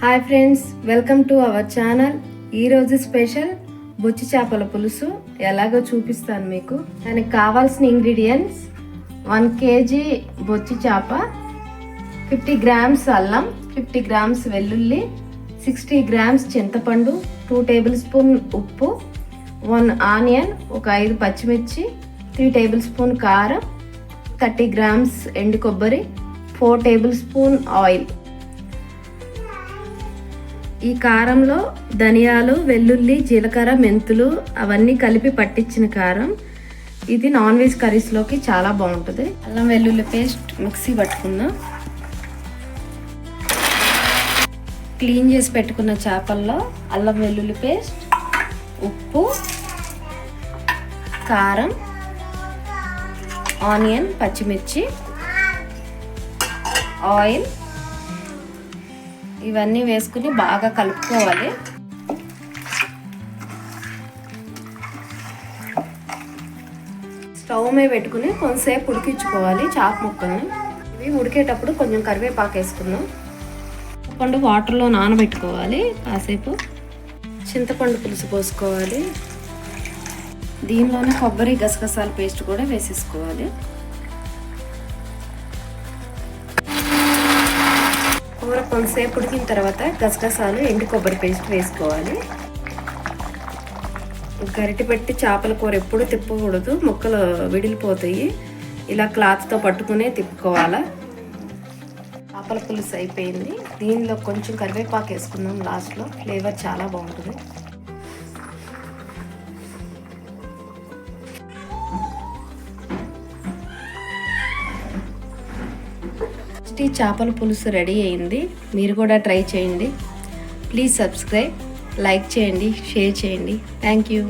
Hi friends, welcome to our channel. ఈరోజు special బొచ్చి చేపల పులుసు ఎలాగో చూపిస్తాను మీకు. దానికి కావాల్సిన ఇంగ్రీడియంట్స్: 1 kg బొచ్చి చేప, 50 grams అల్లం, 50 grams వెల్లుల్లి, 60 grams చింతపండు, 2 tablespoon ఉప్పు, 1 ఆనియన్, ఒక 5 పచ్చిమిర్చి, 3 tablespoon కారం, 30 grams ఎండు కొబ్బరి, 4 tablespoon ఆయిల్. ఈ కారంలో ధనియాలు, వెల్లుల్లి, జీలకర్ర, మెంతులు అవన్నీ కలిపి పట్టించిన కారం. ఇది నాన్ వెజ్ కర్రీస్లోకి చాలా బాగుంటుంది. అల్లం వెల్లుల్లి పేస్ట్ మిక్సీ పట్టుకుందాం. క్లీన్ చేసి పెట్టుకున్న చేపల్లో అల్లం వెల్లుల్లి పేస్ట్, ఉప్పు, కారం, ఆనియన్, పచ్చిమిర్చి, ఆయిల్ ఇవన్నీ వేసుకుని బాగా కలుపుకోవాలి. స్టవ్ మీద పెట్టుకుని కొంతసేపు ఉడికించుకోవాలి చేప ముక్కల్ని. ఇవి ఉడికేటప్పుడు కొంచెం కరివేపాకు వేసుకుందాం. చింతపండు వాటర్లో నానబెట్టుకోవాలి కాసేపు. చింతపండు పులుసు పోసుకోవాలి. దీనిలోనే కొబ్బరి, గసగసాల పేస్ట్ కూడా వేసేసుకోవాలి. కూర కొంతసేపు ఉడికిన తర్వాత గసగసాలు, ఎండు కొబ్బరి పేస్ట్ వేసుకోవాలి. గరిటె పెట్టి చేపల కూర ఎప్పుడు తిప్పకూడదు, ముక్కలు విడిలిపోతాయి. ఇలా క్లాత్తో పట్టుకునే తిప్పుకోవాలా. చేపల పులుసు అయిపోయింది. దీనిలో కొంచెం కరివేపాకు వేసుకుందాం లాస్ట్లో, ఫ్లేవర్ చాలా బాగుంటుంది. చేపల పులుసు రెడీ అయింది. మీరు కూడా ట్రై చేయండి. ప్లీజ్ సబ్స్క్రైబ్, లైక్ చేయండి, షేర్ చేయండి. Thank you.